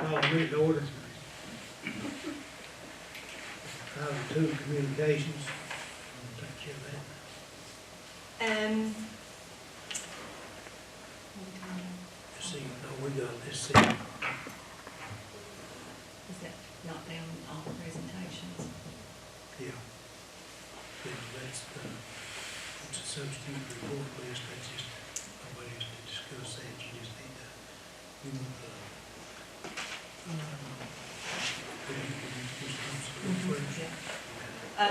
Call the meeting to order. Item 2, communications. I'll take care of that. Let's see, no, we got this. Is that not down all the presentations? Yeah. That's a substitute report list. That's just, nobody has to discuss that. You just need to, you want the,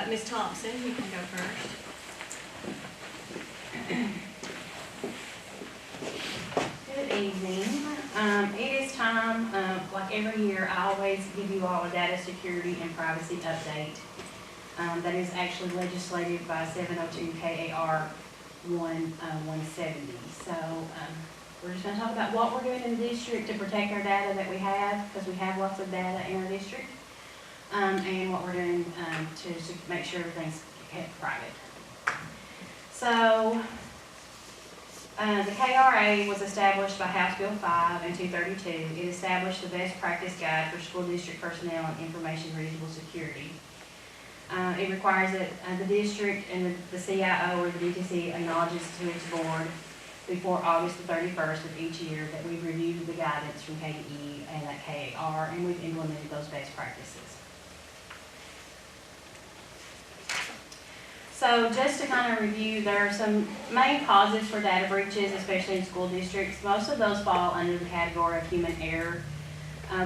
Ms. Thompson, you can go first. Good evening. It is time, like every year, I always give you all a data security and privacy update. That is actually legislated by 702 KAR 170. So we're just going to talk about what we're doing in the district to protect our data that we have, because we have lots of data in our district, and what we're doing to make sure everything's kept private. So the KRA was established by House Bill 5 and 232. It established the best practice guide for school district personnel and information reasonable security. It requires that the district and the CIO or the DTC acknowledges to its board before August the 31st of each year that we've reviewed the guidance from KDE and at KAR, and we've implemented those best practices. So just to kind of review, there are some main causes for data breaches, especially in school districts. Most of those fall under the category of human error,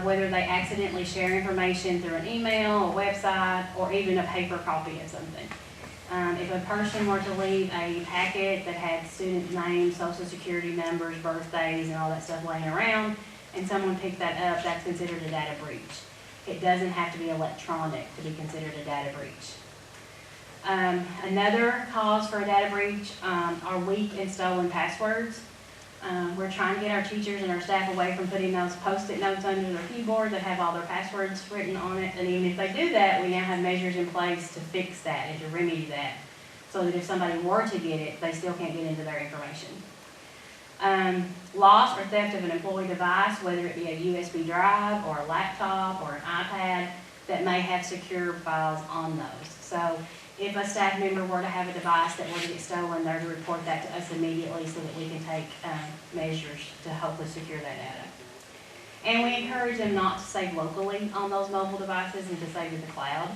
whether they accidentally share information through an email, a website, or even a paper copy of something. If a person were to leave a packet that had student names, social security numbers, birthdays, and all that stuff laying around, and someone picked that up, that's considered a data breach. It doesn't have to be electronic to be considered a data breach. Another cause for a data breach are weak and stolen passwords. We're trying to get our teachers and our staff away from putting those post-it notes under their keyboard that have all their passwords written on it. And even if they do that, we now have measures in place to fix that and to remedy that, so that if somebody were to get it, they still can't get into their information. Loss or theft of an employee device, whether it be a USB drive or a laptop or an iPad, that may have secure files on those. So if a staff member were to have a device that were to get stolen, they're to report that to us immediately so that we can take measures to hopefully secure that data. And we encourage them not to save locally on those mobile devices and to save in the cloud,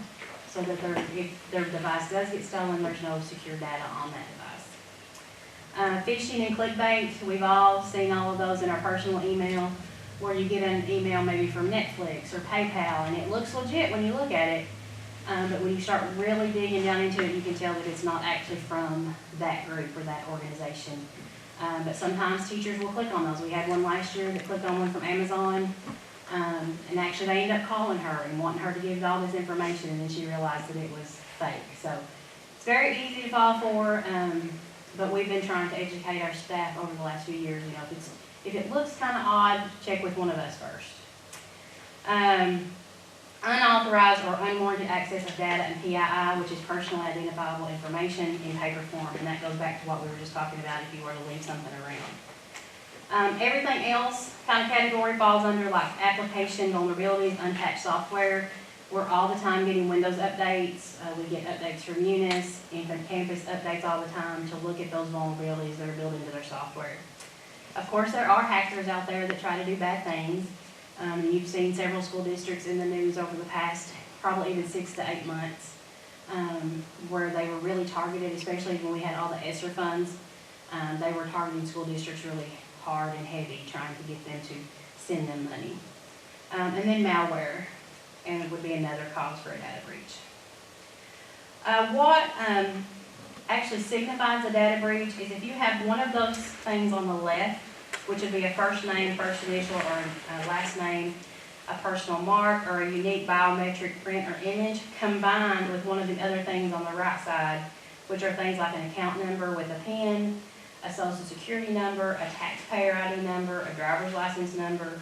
so that if their device does get stolen, there's no secure data on that device. Phishing and clickbait, we've all seen all of those in our personal email, where you get an email maybe from Netflix or PayPal, and it looks legit when you look at it. But when you start really digging down into it, you can tell that it's not actually from that group or that organization. But sometimes teachers will click on those. We had one last year that clicked on one from Amazon, and actually they ended up calling her and wanting her to give all this information, and then she realized that it was fake. So it's very easy to fall for, but we've been trying to educate our staff over the last few years. You know, if it looks kind of odd, check with one of us first. Unauthorized or unwarranted access of data and PII, which is personally identifiable information, in paper form, and that goes back to what we were just talking about if you were to leave something around. Everything else kind of category falls under like application vulnerabilities, unpatched software. We're all the time getting Windows updates. We get updates from Unis and from campus updates all the time to look at those vulnerabilities that are built into their software. Of course, there are hackers out there that try to do bad things. You've seen several school districts in the news over the past probably even 6 to 8 months where they were really targeted, especially when we had all the ESSER funds. They were targeting school districts really hard and heavy, trying to get them to send them money. And then malware, and it would be another cause for a data breach. What actually signifies a data breach is if you have one of those things on the left, which would be a first name, first initial, or a last name, a personal mark, or a unique biometric print or image, combined with one of the other things on the right side, which are things like an account number with a PIN, a social security number, a taxpayer ID number, a driver's license number,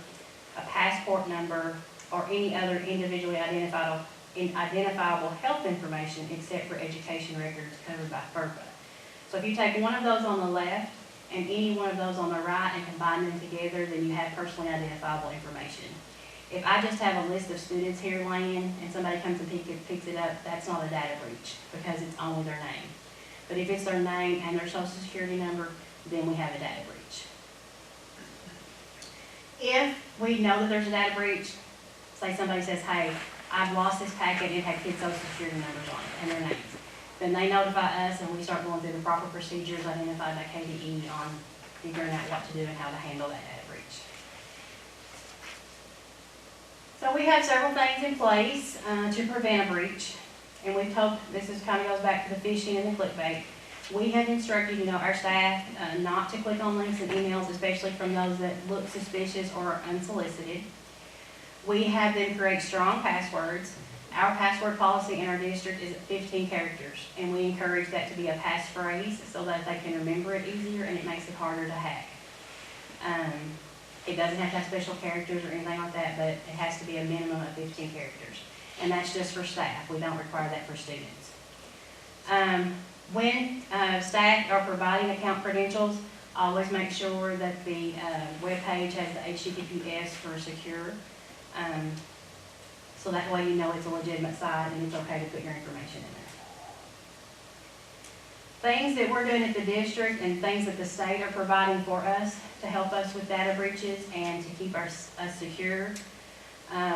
a passport number, or any other individually identifiable health information except for education records covered by FERPA. So if you take one of those on the left and any one of those on the right and combine them together, then you have personally identifiable information. If I just have a list of students here laying and somebody comes and picks it up, that's not a data breach because it's only their name. But if it's their name and their social security number, then we have a data breach. If we know that there's a data breach, say somebody says, hey, I've lost this packet, it had kids' social security numbers on it and their names. Then they notify us and we start going through the proper procedures identified by KDE on figuring out what to do and how to handle that data breach. So we have several things in place to prevent a breach. And we've told, this is kind of goes back to the phishing and the clickbait. We have instructed, our staff not to click on links and emails, especially from those that look suspicious or unsolicited. We have them create strong passwords. Our password policy in our district is at 15 characters, and we encourage that to be a passphrase so that they can remember it easier and it makes it harder to hack. It doesn't have to have special characters or anything like that, but it has to be a minimum of 15 characters. And that's just for staff. We don't require that for students. When staff are providing account credentials, always make sure that the web page has the HTTPS for secure. So that way you know it's a legitimate site and it's okay to put your information in there. Things that we're doing at the district and things that the state are providing for us to help us with data breaches and to keep us secure.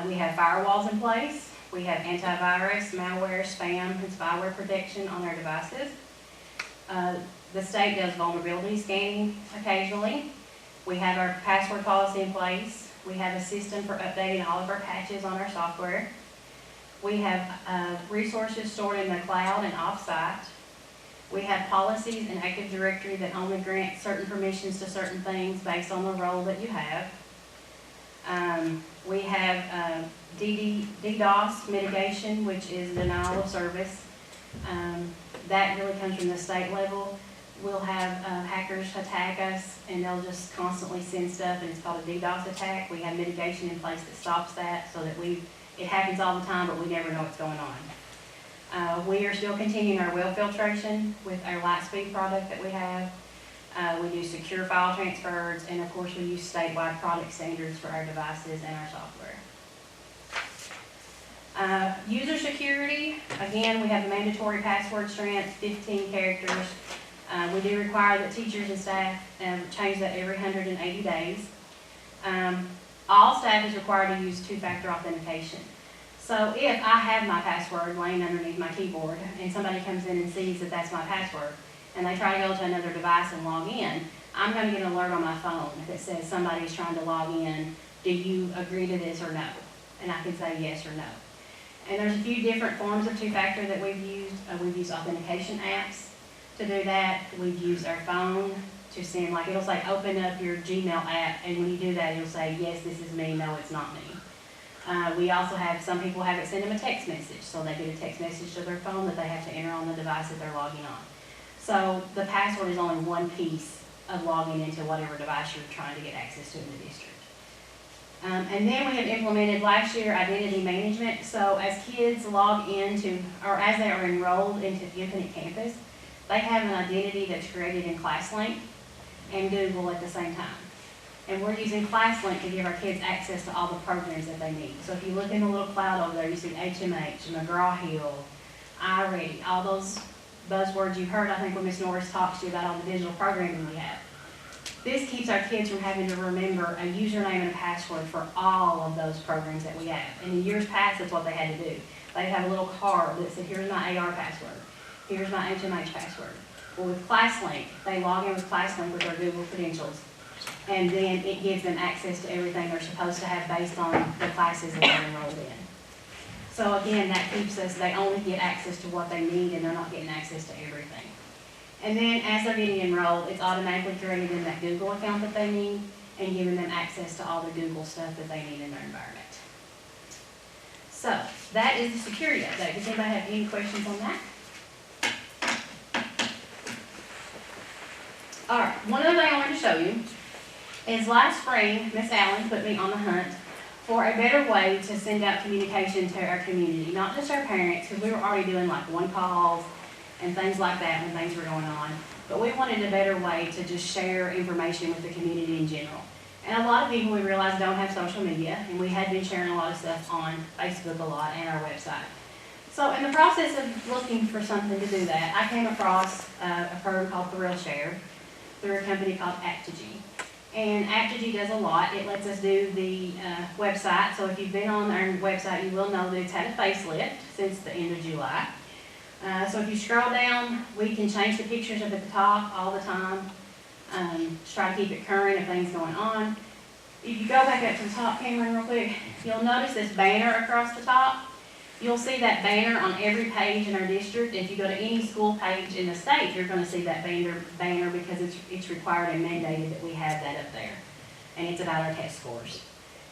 We have firewalls in place. We have antivirus, malware, spam, and spyware protection on our devices. The state does vulnerability scanning occasionally. We have our password policy in place. We have a system for updating all of our patches on our software. We have resources stored in the cloud and off-site. We have policies in Active Directory that only grant certain permissions to certain things based on the role that you have. We have DDoS mitigation, which is denial of service. That really comes from the state level. We'll have hackers attack us and they'll just constantly send stuff and it's called a DDoS attack. We have mitigation in place that stops that so that it happens all the time but we never know what's going on. We are still continuing our web filtration with our Lightspeed product that we have. We do secure file transfers and of course we use statewide product standards for our devices and our software. User security, again we have a mandatory password strength, 15 characters. We do require that teachers and staff change that every 180 days. All staff is required to use two-factor authentication. So if I have my password laying underneath my keyboard and somebody comes in and sees that that's my password and they try to go to another device and log in, I'm going to get an alert on my phone that says somebody's trying to log in. Do you agree to this or no? And I can say yes or no. And there's a few different forms of two-factor that we've used. We've used authentication apps to do that. We've used our phone to send, like it'll say open up your Gmail app, and when you do that it'll say yes, this is me, no it's not me. We also have, some people have it send them a text message, so they get a text message to their phone that they have to enter on the device that they're logging on. So the password is only one piece of logging into whatever device you're trying to get access to in the district. And then we have implemented last year identity management. So as kids log into, or as they are enrolled into Infinite Campus, they have an identity that's created in ClassLink and Google at the same time. And we're using ClassLink to give our kids access to all the programs that they need. So if you look in the little cloud over there, you see HMH, McGraw-Hill, iReady, all those buzzwords you heard, I think, when Ms. Norris talks to you about all the digital programming we have. This keeps our kids from having to remember a username and a password for all of those programs that we have. And in years past, that's what they had to do. They'd have a little card that said, here's my AR password, here's my HMH password. Well, with ClassLink, they log in with ClassLink with their Google credentials, and then it gives them access to everything they're supposed to have based on the classes that they're enrolled in. So again, that keeps us, they only get access to what they need and they're not getting access to everything. And then as they're getting enrolled, it's automatically created in that Google account that they need and giving them access to all the Google stuff that they need in their environment. So that is the security update. Does anybody have any questions on that? All right, one other thing I wanted to show you is last spring, Miss Allen put me on the hunt for a better way to send out communication to our community, not just our parents, because we were already doing like one-calls and things like that when things were going on, but we wanted a better way to just share information with the community in general. And a lot of people, we realize, don't have social media, and we had been sharing a lot of stuff on Facebook a lot and our website. So in the process of looking for something to do that, I came across a program called Thrill Share through a company called Aptigee. And Aptigee does a lot. It lets us do the website. So if you've been on our website, you will know that it's had a facelift since the end of July. So if you scroll down, we can change the pictures up at the top all the time. Just try to keep it current if things going on. If you go back up to the top, Cameron, real quick, you'll notice this banner across the top. You'll see that banner on every page in our district. If you go to any school page in the state, you're going to see that banner because it's required and mandated that we have that up there. And it's about our test scores.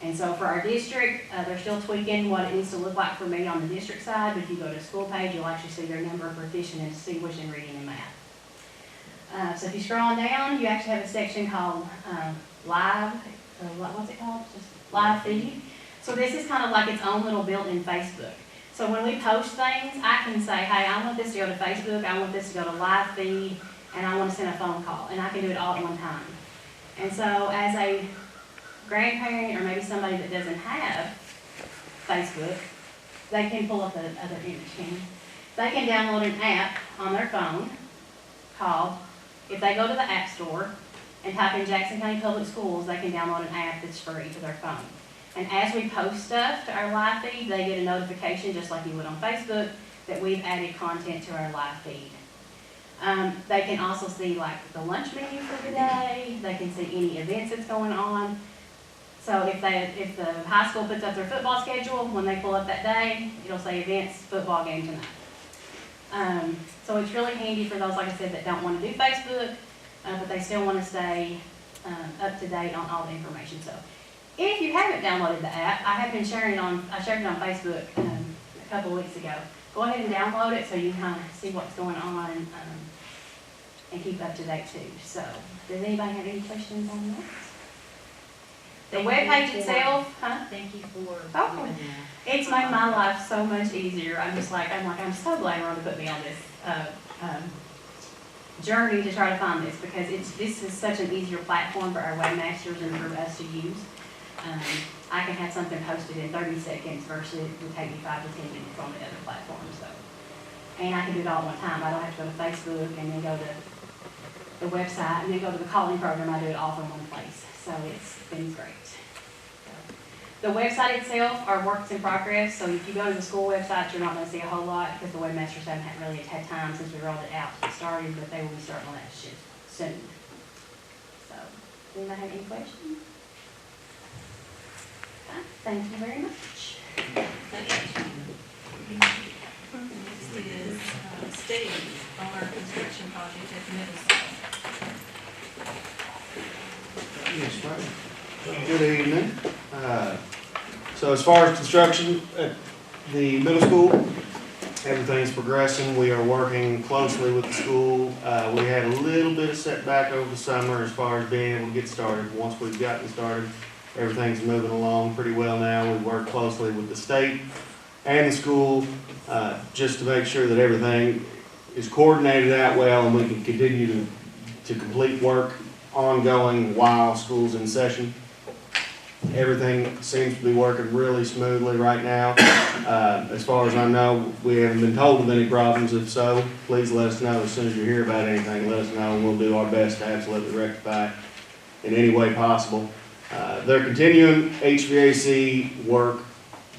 And so for our district, they're still tweaking what it needs to look like for me on the district side, but if you go to the school page, you'll actually see their number of proficient and distinguished in reading and math. So if you scroll on down, you actually have a section called live, what's it called? Just live feed. So this is kind of like its own little built-in Facebook. So when we post things, I can say, hey, I want this to go to Facebook, I want this to go to live feed, and I want to send a phone call, and I can do it all at one time. And so as a grandparent or maybe somebody that doesn't have Facebook, they can pull up the other image. They can download an app on their phone called, if they go to the App Store and type in Jackson County Public Schools, they can download an app that's free to their phone. And as we post stuff to our live feed, they get a notification, just like you would on Facebook, that we've added content to our live feed. They can also see like the lunch menu for the day. They can see any events that's going on. So if the high school puts up their football schedule, when they pull up that day, it'll say events, football game tonight. So it's really handy for those, like I said, that don't want to do Facebook, but they still want to stay up to date on all the information. So if you haven't downloaded the app, I shared it on Facebook a couple of weeks ago. Go ahead and download it so you can kind of see what's going on and keep up to date too. So does anybody have any questions on that? The webpage itself, Thank you for doing Oh. that. It's made my life so much easier. I'm so glad Rhonda put me on this journey to try to find this, because this is such an easier platform for our webmasters and for us to use. I can have something posted in 30 seconds versus it would take me 5 to 10 minutes on the other platform. So, and I can do it all at one time. I don't have to go to Facebook and then go to the website and then go to the calling program. I do it all from one place. So it's been great. The website itself are works in progress. So if you go to the school website, you're not going to see a whole lot because the webmasters haven't really had time since we rolled it out to get started, but they will be starting on that shit soon. So, does anybody have any questions? Thank you very much. Thank you. Next is Steve on our construction project at the middle school. Yes, ma'am. Good evening. So as far as construction at the middle school, everything's progressing. We are working closely with the school. We had a little bit of setback over the summer as far as being able to get started. Once we've gotten started, everything's moving along pretty well now. We work closely with the state and the school just to make sure that everything is coordinated out well and we can continue to complete work ongoing while school's in session. Everything seems to be working really smoothly right now. As far as I know, we haven't been told of any problems. If so, please let us know as soon as you hear about anything. Let us know and we'll do our best to absolutely rectify it in any way possible. They're continuing HVAC work,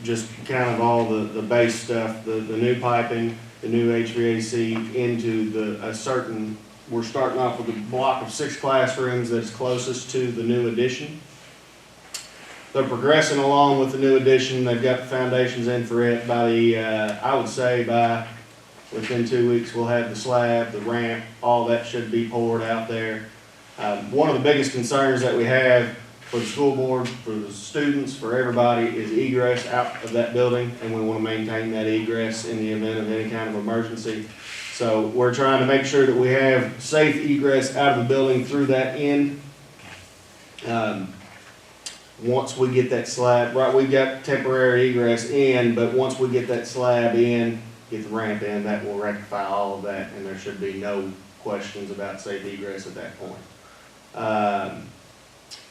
just kind of all the base stuff, the new piping, the new HVAC into we're starting off with a block of 6 classrooms that's closest to the new addition. They're progressing along with the new addition. They've got the foundations in for it. I would say within 2 weeks, we'll have the slab, the ramp, all that should be poured out there. One of the biggest concerns that we have for the school board, for the students, for everybody, is egress out of that building, and we want to maintain that egress in the event of any kind of emergency. So we're trying to make sure that we have safe egress out of the building through that end. Once we get that slab, right, we've got temporary egress in, but once we get that slab in, get the ramp in, that will rectify all of that, and there should be no questions about safe egress at that point.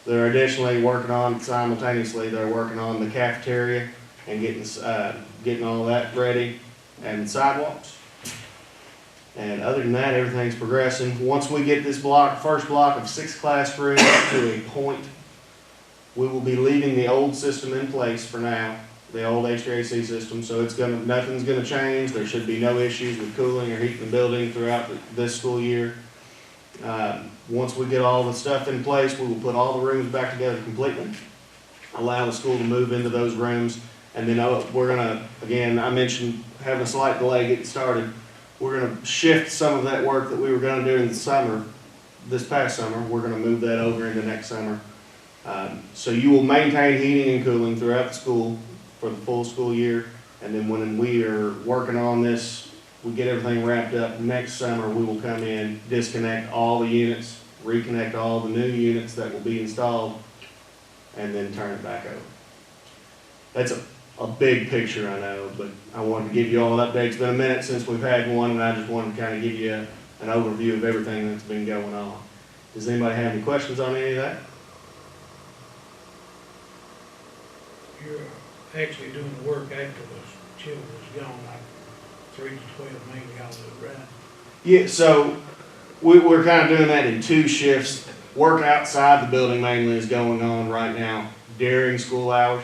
They're additionally working on, simultaneously, they're working on the cafeteria and getting all that ready, and sidewalks. And other than that, everything's progressing. Once we get this first block of 6 classrooms to a point, we will be leaving the old system in place for now, the old HVAC system, so nothing's gonna change. There should be no issues with cooling or heating the building throughout this school year. Once we get all the stuff in place, we will put all the rooms back together completely, allow the school to move into those rooms, and then we're gonna, again, I mentioned having a slight delay getting started. We're gonna shift some of that work that we were gonna do in the summer, this past summer, we're gonna move that over into next summer. So you will maintain heating and cooling throughout the school for the full school year, and then when we are working on this, we get everything wrapped up, next summer we will come in, disconnect all the units, reconnect all the new units that will be installed, and then turn it back over. That's a big picture, I know, but I wanted to give you all an update. It's been a minute since we've had one, and I just wanted to kind of give you an overview of everything that's been going on. Does anybody have any questions on any of that? You're actually doing the work after the children's gone, like 3 to 12 million, y'all do, right? Yeah, so we're kind of doing that in 2 shifts. Work outside the building mainly is going on right now during school hours.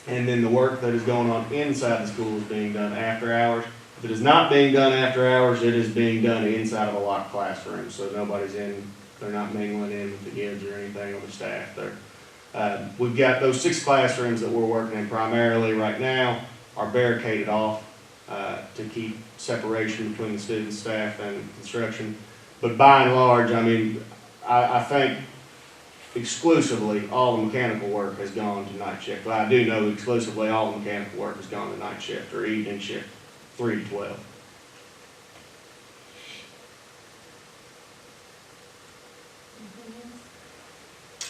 And then the work that is going on inside the school is being done after hours. If it is not being done after hours, it is being done inside of a locked classroom. So nobody's they're not mingling in with the kids or anything on the staff there. We've got those 6 classrooms that we're working in primarily right now are barricaded off to keep separation between the student, staff, and construction. But by and large, I mean, I think exclusively all the mechanical work has gone to night shift. But I do know exclusively all the mechanical work has gone to night shift or evening shift, 3 to 12.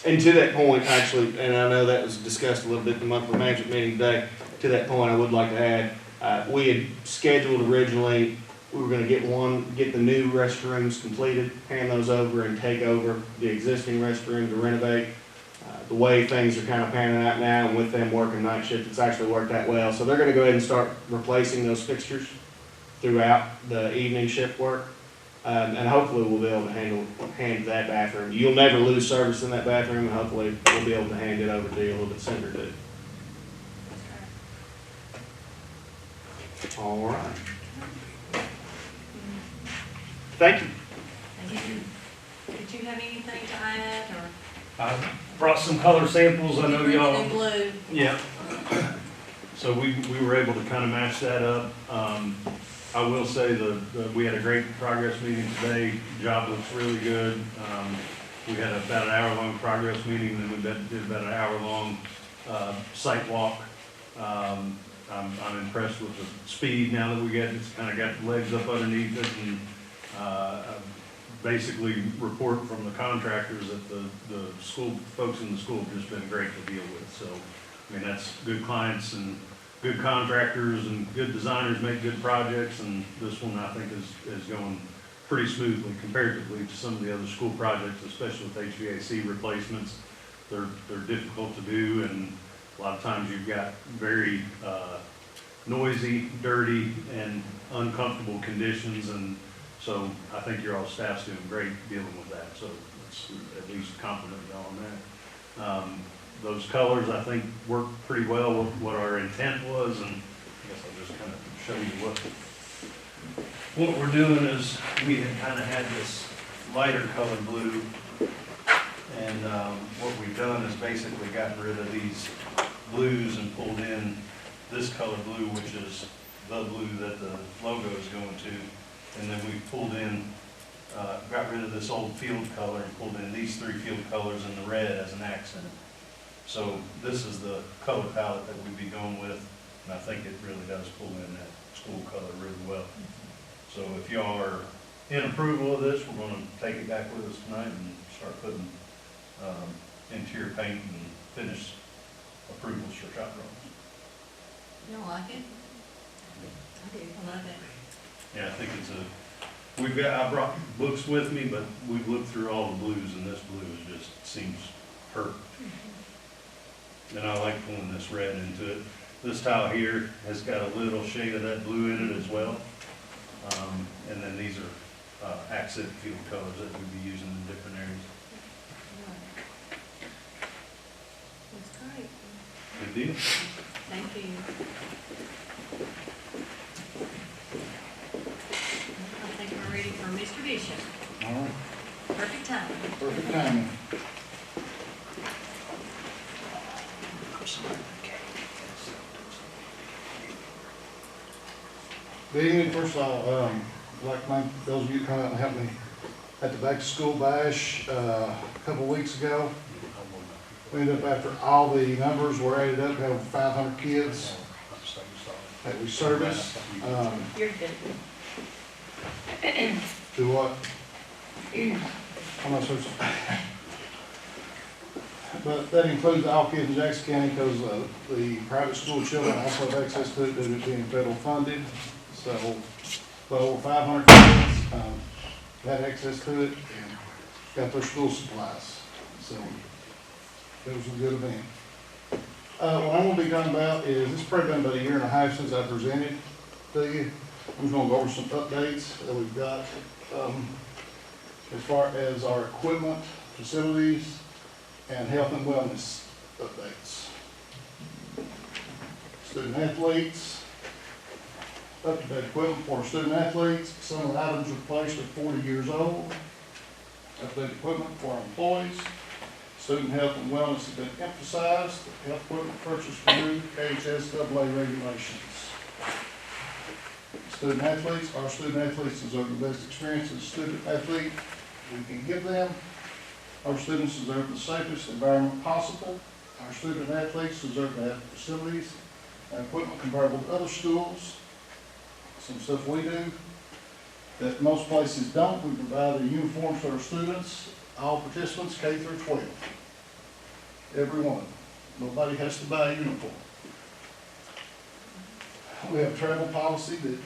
And to that point, actually, and I know that was discussed a little bit in the monthly management meeting today, to that point, I would like to add, we had scheduled originally, we were gonna get the new restrooms completed, hand those over and take over the existing restroom to renovate. The way things are kind of panning out now, and with them working night shift, it's actually worked out well. So they're gonna go ahead and start replacing those fixtures throughout the evening shift work. And hopefully we'll be able to hand that bathroom. You'll never lose service in that bathroom, and hopefully we'll be able to hand it over to you a little bit sooner too. All right. Thank you. Thank you. Did you have anything to add, or? I brought some color samples, I know y'all. Green and blue. Yeah. So we were able to kind of match that up. I will say we had a great progress meeting today. The job looks really good. We had about an hour-long progress meeting, and then we did about an hour-long site walk. I'm impressed with the speed now that it's kind of got the legs up underneath it, and basically report from the contractors that the school folks in the school have just been great to deal with. So, I mean, that's good clients and good contractors and good designers make good projects, and this one I think is going pretty smoothly comparatively to some of the other school projects, especially with HVAC replacements. They're difficult to do, and a lot of times you've got very noisy, dirty, and uncomfortable conditions, and so I think your all staff's doing great dealing with that. So let's at least compliment y'all on that. Those colors, I think, work pretty well with what our intent was, and I guess I'll just kind of show you what we're doing is we had kind of had this lighter color blue, and what we've done is basically gotten rid of these blues and pulled in this color blue, which is the blue that the logo is going to, and then we pulled in, got rid of this old field color and pulled in these 3 field colors and the red as an accent. So this is the color palette that we'd be going with, and I think it really does pull in that school color really well. So if y'all are in approval of this, we're going to take it back with us tonight and start putting interior paint and finish approvals for shop drawings. You don't like it? I do, I love it. Yeah, I think I brought books with me, but we've looked through all the blues, and this blue just seems hurt. And I like pulling this red into it. This tile here has got a little shade of that blue in it as well. And then these are accent field colors that we'd be using in different areas. That's great. Good deal. Thank you. I think we're ready for Mr. Bishop. All right, Perfect time. perfect timing. Good evening. First of all, I'd like to thank those of you who come out and helped me at the back to school bash a couple of weeks ago. We ended up, after all the numbers were added up, we have 500 kids that we service. You're good. Do what? I'm not supposed to. But that includes all kids in Jackson County because the private school children also have access to it due to it being federal funded. So, over 500 kids had access to it and got their school supplies. So, it was a good event. What I'm going to be talking about is, it's probably been about a year and a half since I presented to you. I'm just going to go over some updates that we've got as far as our equipment, facilities, and health and wellness updates. Student athletes, up-to-date equipment for student athletes. Some of the items replaced are 40 years old. Up-to-date equipment for our employees. Student health and wellness has been emphasized. Health equipment purchased to new KHSAA regulations. Student athletes, our student athletes deserve the best experience as a student athlete we can give them. Our students deserve the safest environment possible. Our student athletes deserve to have facilities and equipment comparable to other schools. Some stuff we do that most places don't. We provide the uniforms for our students, all participants K through 12. Every one. Nobody has to buy a uniform. We have a travel policy that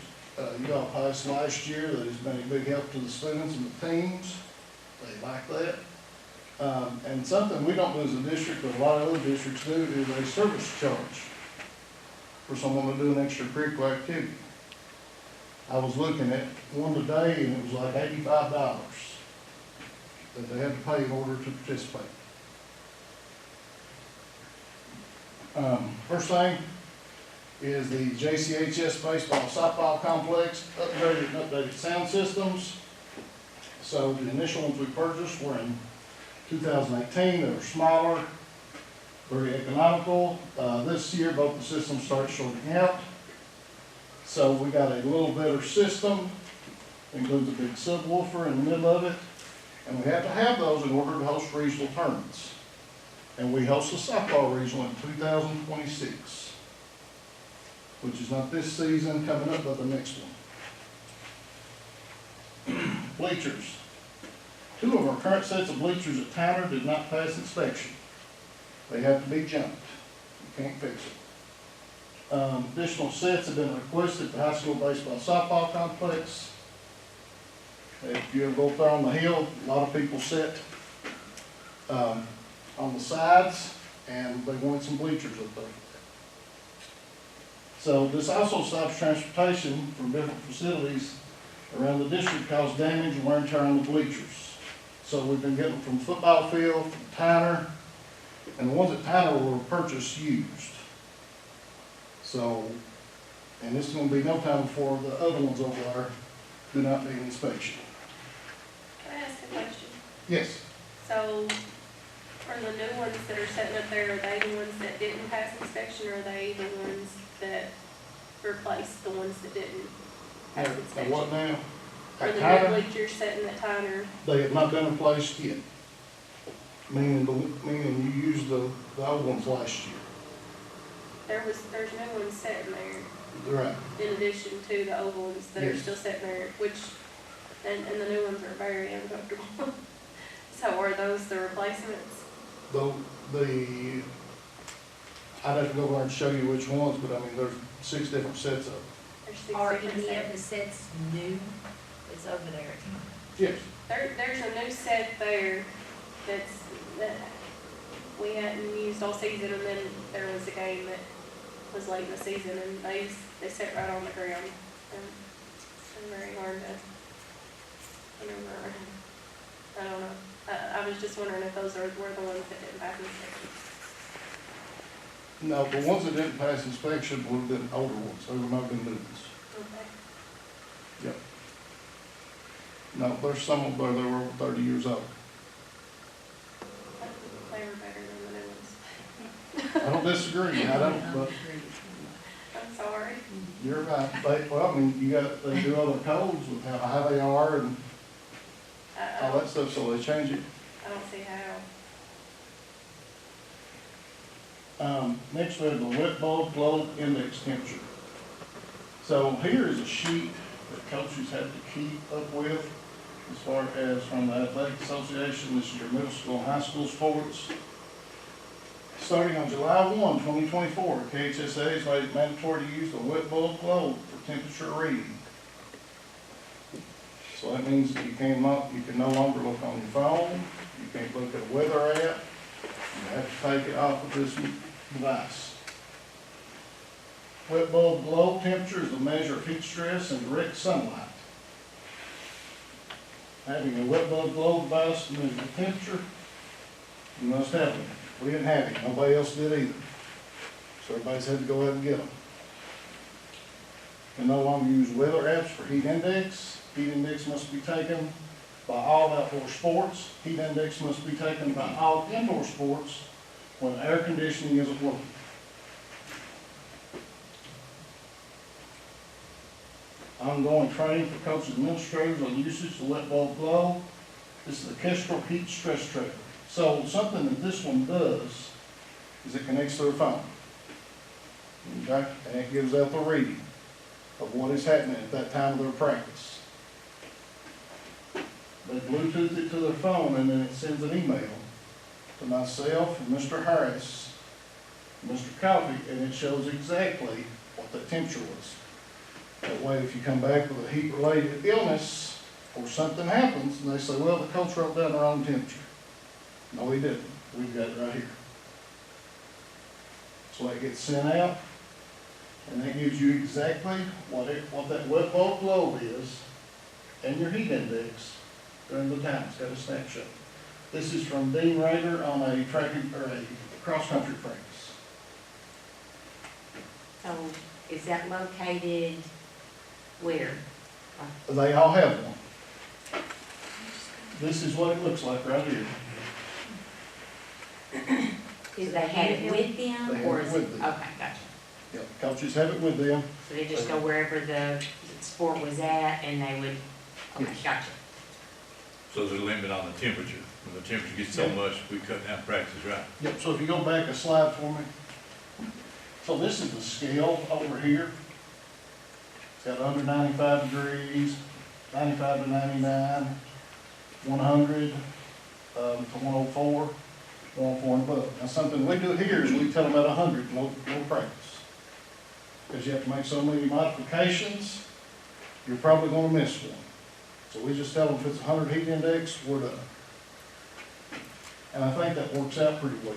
you all passed last year that has been a big help to the students and the teams. They like that. And something we don't do as a district, but a lot of other districts do, is a service charge for someone to do an extracurricular activity. I was looking at one today and it was like $85 that they had to pay in order to participate. First thing is the JCHS baseball softball complex, updated sound systems. So the initial ones we purchased were in 2018. They were smaller, very economical. This year, both the systems started shorting out. So we got a little better system. It includes a big subwoofer in the middle of it. And we have to have those in order to host regional tournaments. And we host a softball regional in 2026, which is not this season coming up, but the next one. Bleachers. 2 of our current sets of bleachers at Tanner did not pass inspection. They have to be jumped. You can't fix it. Additional sets have been requested at the high school baseball softball complex. If you ever go up there on the hill, a lot of people sit on the sides, and they want some bleachers up there. So this also stops transportation from different facilities around the district, cause damage and wear and tear on the bleachers. So we've been getting them from football field, from Tanner, and the ones at Tanner were purchased used. So, and this is going to be no time before the other ones over there do not need inspection. Can I ask a question? Yes. So, are the new ones that are sitting up there, are they the ones that didn't pass inspection, or are they the ones that replaced the ones that didn't pass And inspection? what now? Are At the Tanner, new bleachers sitting at Tyner? they have not been replaced yet. Meaning you used the old ones last year. There's new ones sitting there, Right. in addition to the old ones that are Yes. still sitting there, which, and the new ones are very uncomfortable. So are those the replacements? I'd have to go over and show you which ones, but I mean, there's 6 different sets of them. There's 6 Are different any of sets. the sets new? It's over there. Yes. There's a new set there that we hadn't used all season, and then there was a game that was late in the season, and they sat right on the ground. And very hard to maneuver. I don't know. I was just wondering if those were the ones that didn't pass inspection. No, the ones that didn't pass inspection would have been older ones, they were not been new ones. Okay. Yep. No, there's some of them that were over 30 years old. They were better than the new ones. I don't disagree, I don't, but I'm sorry. you're right. Well, I mean, they do other codes with how high they are and all that stuff, so they change it. I don't see how. Next we have the wet bulb globe index temperature. So here is a sheet that coaches have to keep up with as far as from the Athletic Association. This is your middle school and high school sports. Starting on July 1, 2024, KHSA has made it mandatory to use the wet bulb globe for temperature reading. So that means that you can no longer look on your phone, you can't look at a weather app, you have to take it off of this device. Wet bulb globe temperature is a measure of heat stress in direct sunlight. Having a wet bulb globe device to measure the temperature, you must have one. We didn't have it, nobody else did either. So everybody's had to go ahead and get them. Can no longer use weather apps for heat index. Heat index must be taken by all outdoor sports. Heat index must be taken by all indoor sports when air conditioning isn't working. Ongoing training for coaches and administrators on usage of the wet bulb globe. This is the Kestrel heat stress tracker. So something that this one does is it connects to their phone. Okay? And it gives out the reading of what is happening at that time of their practice. They Bluetooth it to their phone and then it sends an email to myself and Mr. Harris, and Mr. Coffey, and it shows exactly what the temperature was. That way, if you come back with a heat-related illness or something happens, and they say, well, the coach wrote down the wrong temperature. No, he didn't. We've got it right here. So it gets sent out, and that gives you exactly what that wet bulb globe is and your heat index during the time. It's got a snapshot. This is from Dean Rader on a cross-country practice. So is that located where? They all have one. This is what it looks like right here. Do they have it with They them have or it is with it? them. Okay, gotcha. Yep, coaches have it with them. So they just go wherever the sport was at and they would, okay, Yes. gotcha. So there's a limit on the temperature. When the temperature gets so Yeah. much, we cut down practice, right? Yep, so if you go back a slide for me. So this is the scale over here. It's got under 95 degrees, 95 to 99, 100 to 104, 104 and above. Now something we do here is we tell them at 100, no practice. Because you have to make so many modifications, you're probably gonna miss one. So we just tell them if it's 100 heat index, we're done. And I think that works out pretty well.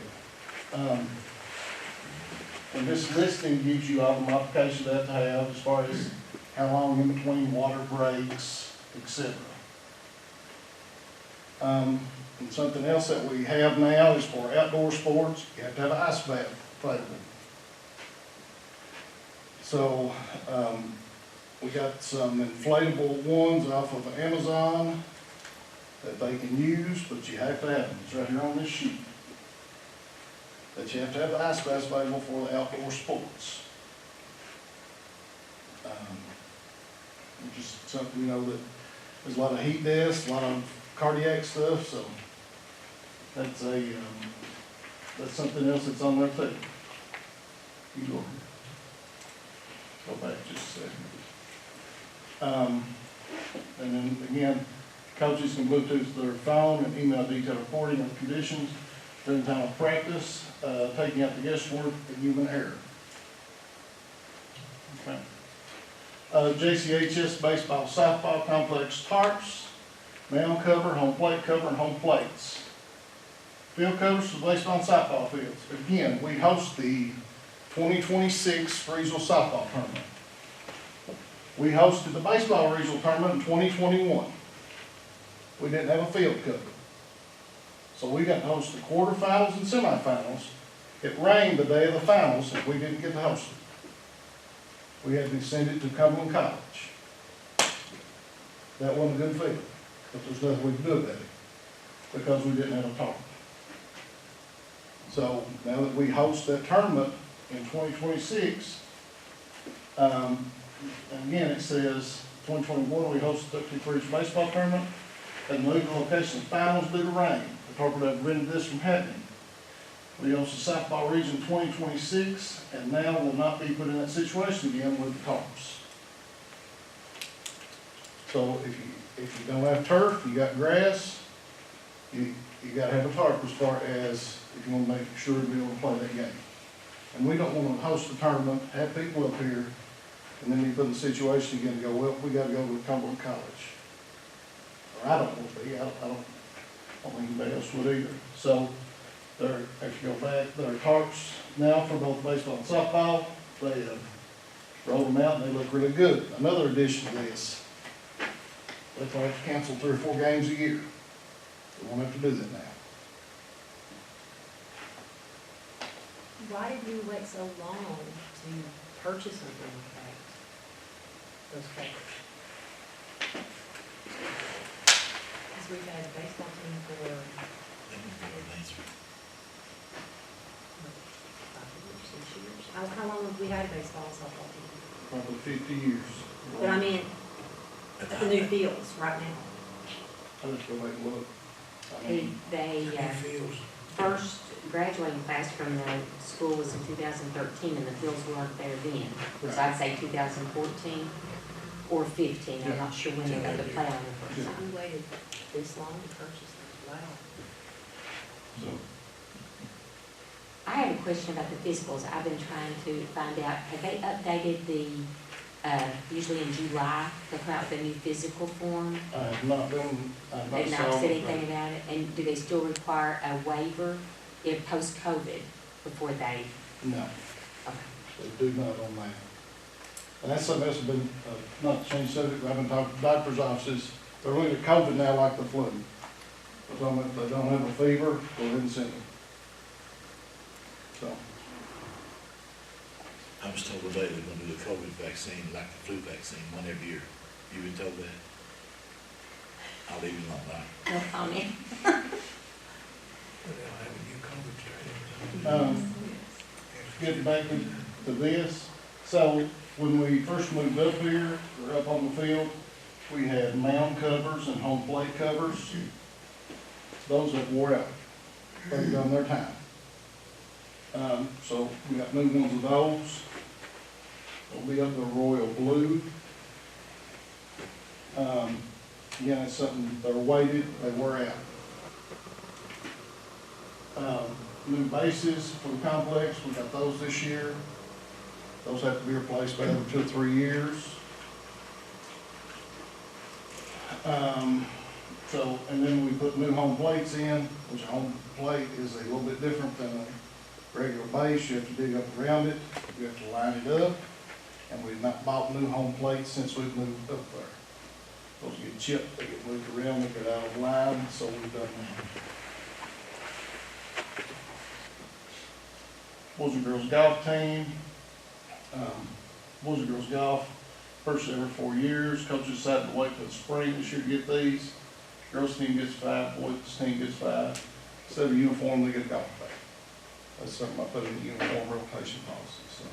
And this listing gives you all the modifications they have to have as far as how long in between water breaks, etc. And something else that we have now is for outdoor sports, you have to have an ice bath available. So, we got some inflatable ones off of Amazon that they can use, but you have to have them. It's right here on this sheet. That you have to have the ice baths available for the outdoor sports. Which is something, that there's a lot of heat deaths, a lot of cardiac stuff, so that's that's something else that's on there too. You go back just a second. And then again, coaches can Bluetooth their phone and email detailed reporting of conditions during the time of practice, taking out the guesswork and human error. Okay. JCHS baseball, softball complex tarps, mound cover, home plate cover, and home plates. Field covers for baseball and softball fields. Again, we host the 2026 regional softball tournament. We hosted the baseball regional tournament in 2021. We didn't have a field cover. So we got to host the quarterfinals and semifinals. It rained the day of the finals and we didn't get to host it. We had to send it to Cumberland College. That wasn't a good feeling, but there's nothing we could do about it because we didn't have a tournament. So now that we host that tournament in 2026, and again, it says 2021, we hosted the 33 baseball tournament and moved the location of finals due to rain. The tornado prevented this from happening. We hosted softball region 2026, and now will not be put in that situation again with the tarps. So if you don't have turf, you got grass, you gotta have a tarp as far as if you wanna make sure to be able to play that game. And we don't wanna host a tournament, have people up here, and then you put in the situation again and go, well, we gotta go to Cumberland College. Or I don't want to be, I don't think anybody else would either. So, there, if you go back, there are tarps now for both baseball and softball. They rolled them out and they look really good. Another addition to this, they probably have to cancel 3 or 4 games a year. They won't have to do that now. Why did we wait so long to purchase something like that? Those covers? Because we've had a baseball team for 5 years, 6 years. How long have we had a baseball and softball team? Probably 50 years. But I mean, at the new fields right now. I'll just go back and look. I mean, They Fields. first graduating class from the school was in 2013, and the fields weren't there then. So I'd say 2014 or 15, I'm not sure when they got to play on the first time. We waited this long to purchase them, wow. So, I have a question about the physicals. I've been trying to find out, have they updated the, usually in July, they come out with a new physical form? I've not been, I've not They've not saw. said anything about it? And do they still require a waiver if post-COVID before they, No, okay. they do not on that. And that's something that's been, not to change subject, but I've been talking to doctors' offices. They're looking at COVID now like the flu. They're talking about if they don't have a fever, go ahead and send them. So, I was told today they're gonna do the COVID vaccine like the flu vaccine, 1 every year. You been told that? I'll leave it alone, right? No comment. They'll have a new COVID strain. getting back to this, so when we first moved up here, or up on the field, we had mound covers and home plate covers. Those have wore out. They've done their time. So we got new ones of those. They'll be up the royal blue. Again, it's something, they're weighted, they wear out. New bases for the complex, we got those this year. Those have to be replaced by every 2 or 3 years. So, and then we put new home plates in, which a home plate is a little bit different than a regular base. You have to dig up around it, you have to line it up, and we've not bought new home plates since we've moved up there. Those get chipped, they get moved around, they get out of line, so we've done that. Boys and girls golf team, boys and girls golf, first every 4 years, coaches decided to wait till the spring this year to get these. Girls team gets 5, boys team gets 5. Instead of a uniform, they get a golf bag. That's something I put in the uniform rotation policy, so.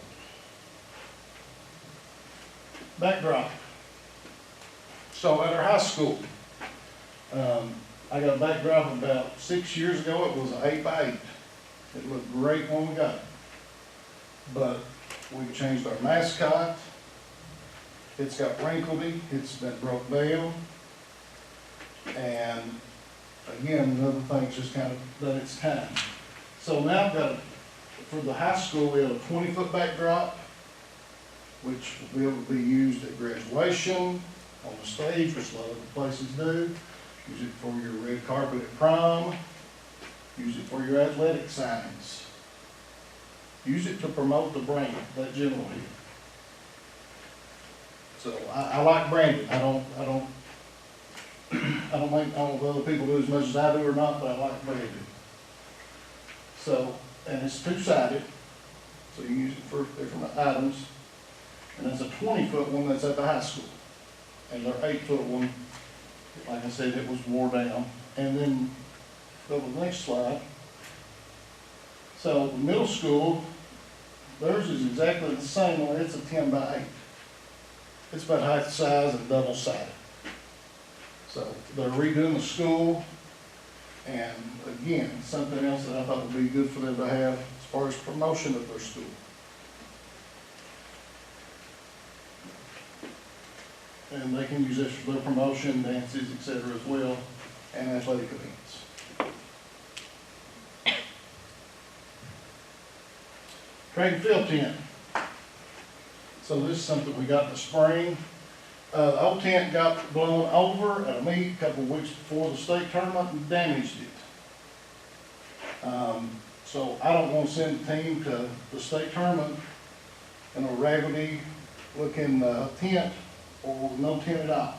Backdrop. So at our high school, I got a backdrop about 6 years ago. It was an 8x8. It looked great when we got it. But we changed our mascot. It's got wrinkledy, it's been broke down. And again, another thing's just kind of done its time. So now I've got, for the high school, we have a 20-foot backdrop, which will be able to be used at graduation, on the stage, which a lot of the places do. Use it for your red carpet at prom. Use it for your athletic signs. Use it to promote the brand, that general here. So I like branding. I don't know if other people do as much as I do or not, but I like branding. So, and it's two-sided, so you can use it for different items. And there's a 20-foot one that's at the high school. And their 8-foot one, like I said, it was wore down. And then, go to the next slide. So, the middle school, theirs is exactly the same, only it's a 10 by 8. It's about half the size and double-sided. So, they're redoing the school, and again, something else that I thought would be good for them to have as far as promotion of their school. And they can use this for their promotion, dances, etc. as well, and athletic events. Track and field tent. So this is something we got in the spring. The old tent got blown over at a meet a couple of weeks before the state tournament and damaged it. So I don't want to send the team to the state tournament in a raggedy looking tent or no tent at all.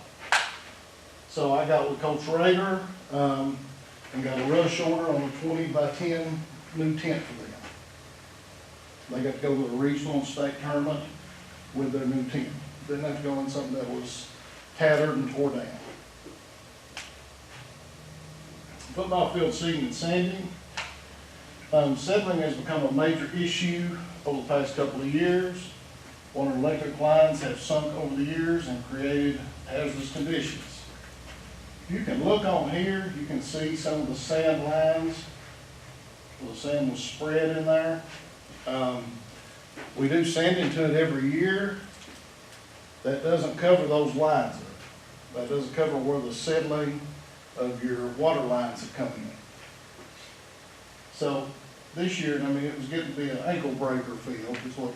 So I got with Coach Rader and got a rush order on a 20 by 10 new tent for them. They got to go to a regional and state tournament with their new tent. Didn't have to go in something that was tattered and tore down. Football field seeding and sanding. Settling has become a major issue over the past couple of years. One of the electric lines have sunk over the years and created hazardous conditions. You can look on here, you can see some of the sand lines. The sand was spread in there. We do sanding to it every year. That doesn't cover those lines. That doesn't cover where the settling of your water lines have come in. So this year, I mean, it was getting to be an ankle breaker field, is what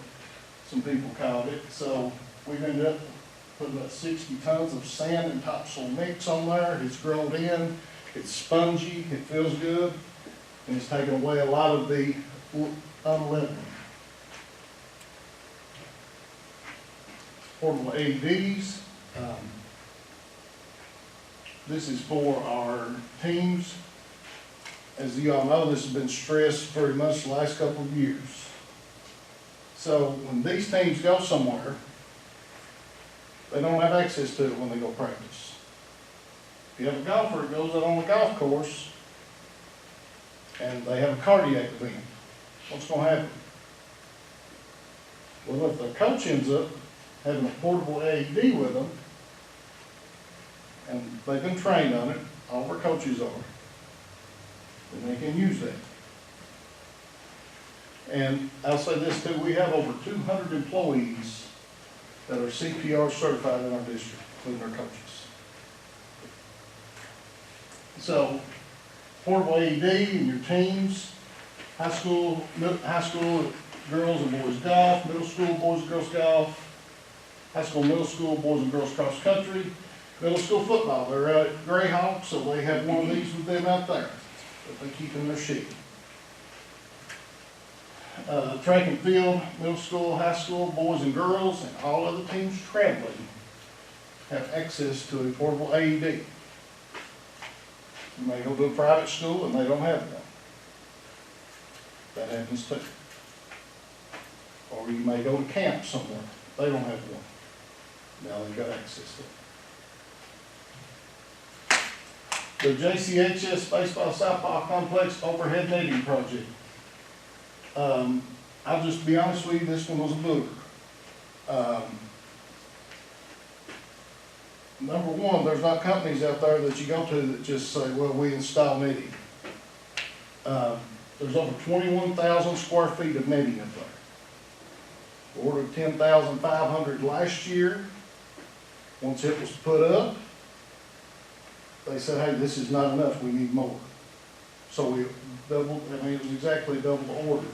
some people called it. So we've ended up putting about 60 tons of sand and topsoil mix on there. It's grown in, it's spongy, it feels good, and it's taken away a lot of the unleavened. Portable AEDs. This is for our teams. As you all know, this has been stressed very much the last couple of years. So when these teams go somewhere, they don't have access to it when they go practice. If you have a golfer that goes out on the golf course and they have a cardiac event, what's going to happen? Well, if their coach ends up having a portable AED with them, and they've been trained on it, all of our coaches are, then they can use that. And I'll say this too, we have over 200 employees that are CPR certified in our district, including our coaches. So, portable AED in your teams, high school girls and boys golf, middle school boys and girls golf, high school, middle school boys and girls cross country, middle school football. They're out at Greyhawk, so they have one of these with them out there that they keep in their shed. Track and field, middle school, high school, boys and girls, and all other teams traveling have access to a portable AED. You may go to a private school and they don't have one. That happens too. Or you may go to camp somewhere, they don't have one. Now they've got access to it. The JCHS Baseball Softball Complex Overhead Netting Project. I'll just be honest with you, this one was a booger. Number one, there's not companies out there that you go to that just say, well, we install netting. There's over 21,000 square feet of netting up there. We ordered 10,500 last year. Once it was put up, they said, hey, this is not enough, we need more. So we doubled, I mean, it was exactly double the order.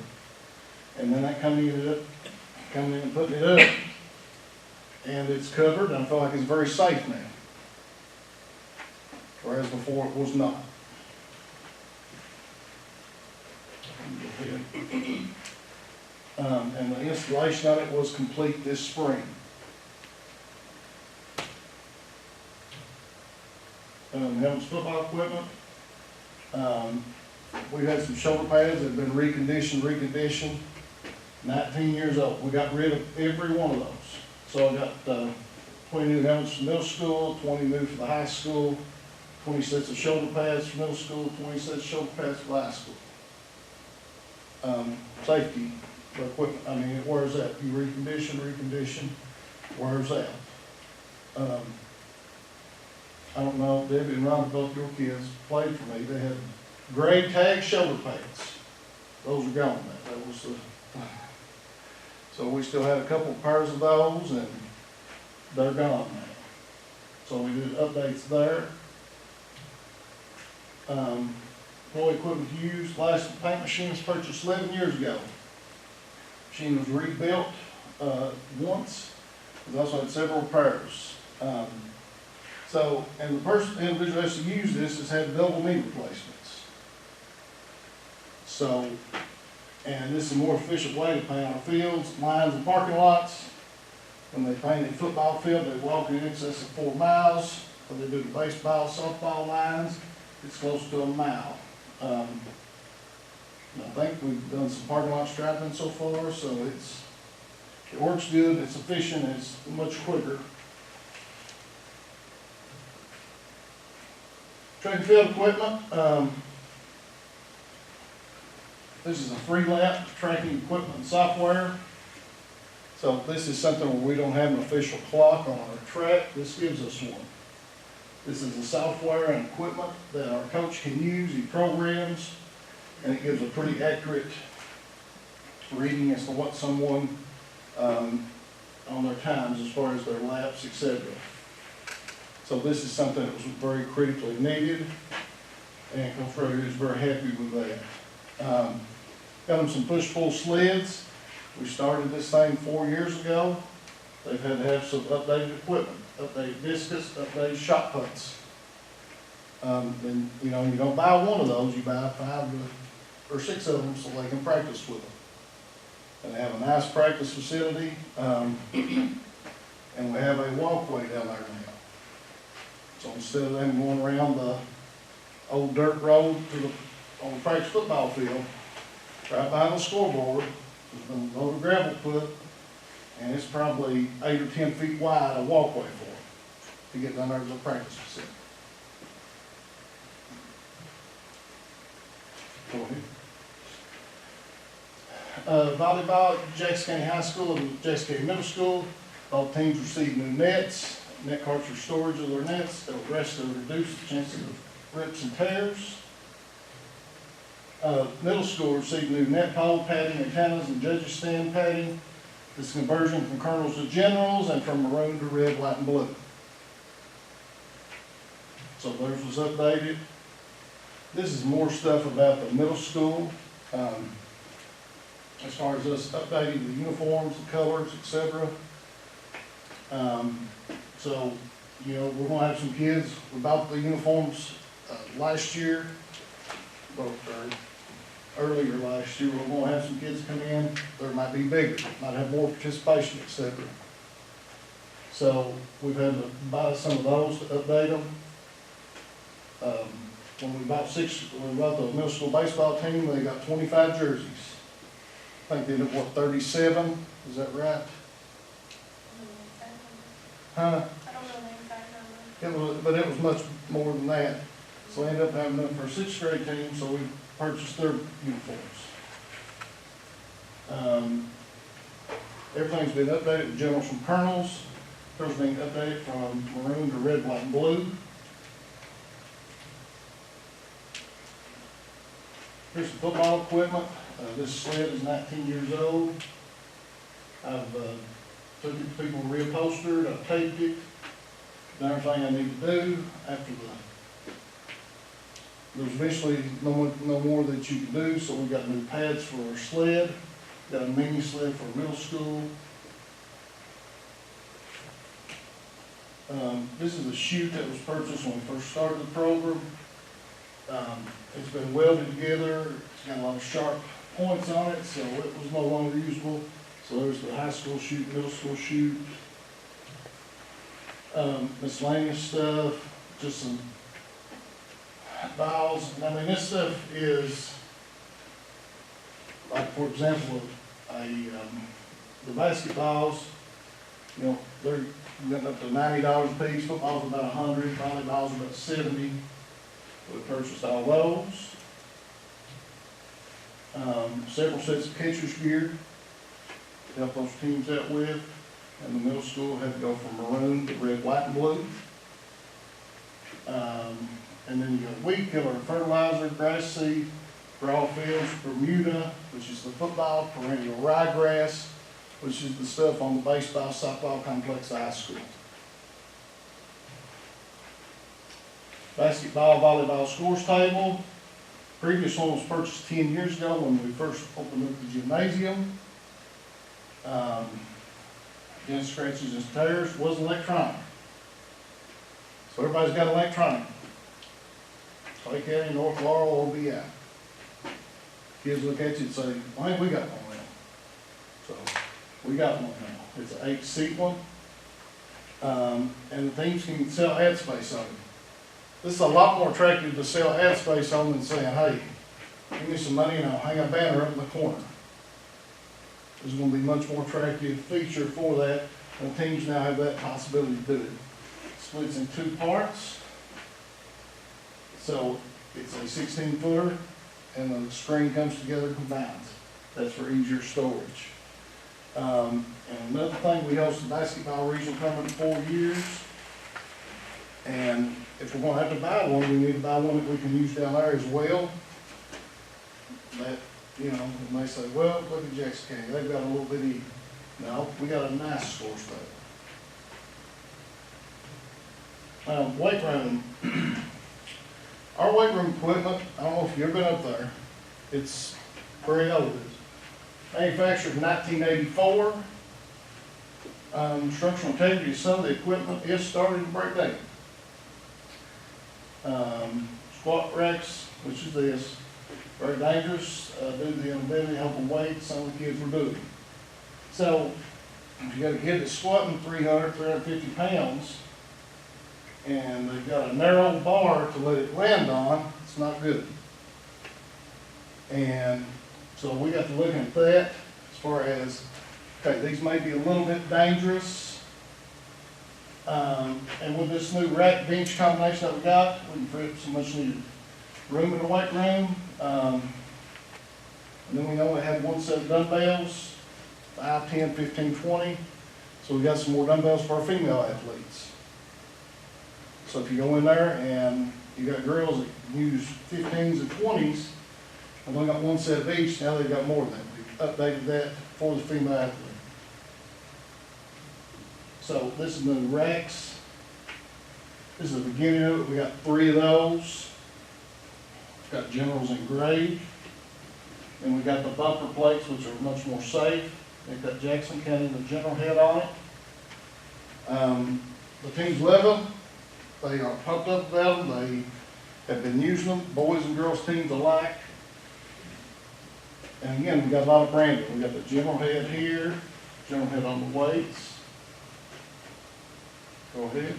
And then that company ended up coming in and putting it up. And it's covered, and I feel like it's very safe now. Whereas before it was not. And the installation of it was complete this spring. Helmets football equipment. We've had some shoulder pads that have been reconditioned, 19 years old. We got rid of every one of those. So I got 20 new helmets for middle school, 20 new for the high school, 20 sets of shoulder pads for middle school, 20 sets of shoulder pads for the high school. Safety equipment, I mean, it wears out. You recondition, wears out. I don't know, Debbie and Ron, both your kids played for me. They had gray tag shoulder pads. Those are gone now. That was the, so we still had a couple of pairs of those, and they're gone now. So we did updates there. Employee equipment used. Last paint machine was purchased 11 years ago. Machine was rebuilt once. We also had several repairs. And the individual has to use this has had double knee replacements. So, and this is a more efficient way to paint our fields, lines, and parking lots. When they paint a football field, they walk in excess of 4 miles. When they do the baseball, softball lines, it's close to a mile. I think we've done some parking lot striping so far, so it works good, it's efficient, it's much quicker. Track and field equipment. This is a free lap tracking equipment and software. So this is something where we don't have an official clock on our track. This gives us one. This is the software and equipment that our coach can use. He programs, and it gives a pretty accurate reading as to what someone on their times as far as their laps, etc. So this is something that was very critically needed, and Coach Rhodes is very happy with that. Got them some push-pull sleds. We started this thing 4 years ago. They've had to have some updated equipment, updated discus, updated shot putts. And you know, you don't buy one of those, you buy 5 or 6 of them so they can practice with them. And they have a nice practice facility, and we have a walkway down there now. So instead of them going around the old dirt road on the practice football field, right behind the scoreboard, there's been a load of gravel put, and it's probably 8 or 10 feet wide, a walkway for them to get down there to the practice facility. Go ahead. Volleyball, Jackson County High School and Jackson County Middle School, all teams received new nets, net cartridge storage of their nets. They'll rest to reduce the chances of rips and tears. Middle school received new net pole padding, antennas, and judges stand padding. This is conversion from colonels to generals and from maroon to red, white, and blue. So theirs was updated. This is more stuff about the middle school. As far as us updating the uniforms, the colors, etc. So, you know, we're gonna have some kids, we bought the uniforms last year, or earlier last year. We're gonna have some kids come in, they might be bigger, might have more participation, etc. So we've had to buy some of those to update them. When we bought the middle school baseball team, they got 25 jerseys. I think they ended up, 37, is that right? Huh? I don't know the exact number. But it was much more than that. So we ended up having enough for a 6th grade team, so we purchased their uniforms. Everything's been updated with generals from colonels. Colonels being updated from maroon to red, white, and blue. Here's some football equipment. This sled is 19 years old. I've took it to people reupholstered, I've taped it, done everything I need to do. After there's eventually no more that you can do, so we got new pads for our sled, got a mini sled for middle school. This is a chute that was purchased when we first started the program. It's been welded together, it's got a lot of sharp points on it, so it was no longer usable. So there's the high school chute, middle school chute, miscellaneous stuff, just some valves. And I mean, this stuff is, like, for example, the basketballs, you know, they're getting up to $90 a piece, football's about 100, volleyball's about 70. We purchased all those. Several sets of catcher's gear to help those teams out with. And the middle school had to go from maroon to red, white, and blue. And then you got weed killer, fertilizer, grass seed, raw fields, Bermuda, which is the football, perennial ryegrass, which is the stuff on the baseball, softball complex at high school. Basketball, volleyball scores table. Previous one was purchased 10 years ago when we first opened up the gymnasium. Against scratches and tears, was electronic. So everybody's got electronic. Clay County, North Laurel, OBI. Kids look at you and say, why ain't we got one now? So we got one now. It's an 8-seat one. And the teams can sell ad space on it. This is a lot more attractive to sell ad space on than saying, hey, give me some money and I'll hang a banner up in the corner. This is going to be a much more attractive feature for that, and teams now have that possibility to do it. Splits in 2 parts. So it's a 16-footer, and the screen comes together and combines. That's for easier storage. And another thing, we host the basketball regional tournament in 4 years. And if we're going to have to buy one, we need to buy one that we can use down there as well. That, you know, and they say, well, look at Jackson County, they've got a little bitty. No, we got a nice score stable. Weight room. Our weight room equipment, I don't know if you've ever been up there, it's very old. It's manufactured in 1984. Structural integrity of some of the equipment is starting to break down. Squat racks, which is this, very dangerous, due to the inability to help them weight some of the kids were doing. So, if you got a kid that's squatting 300, 350 pounds, and they've got a narrow bar to let it land on, it's not good. And so we got to look at that as far as, okay, these may be a little bit dangerous. And with this new rack bench combination that we got, we can free up so much needed room in the weight room. And then we only had 1 set of dumbbells, 5, 10, 15, 20. So we got some more dumbbells for our female athletes. So if you go in there and you got girls that use 15s and 20s, and they got 1 set of each, now they've got more than that. We've updated that for the female athlete. So this is the racks. This is the beginning of it. We got 3 of those. Got generals engraved. And we got the bumper plates, which are much more safe. They've got Jackson County, the general head on it. The teams love them. They are pumped up about them. They have been using them, boys and girls teams alike. And again, we got a lot of branding. We got the general head here, general head on the weights. Go ahead.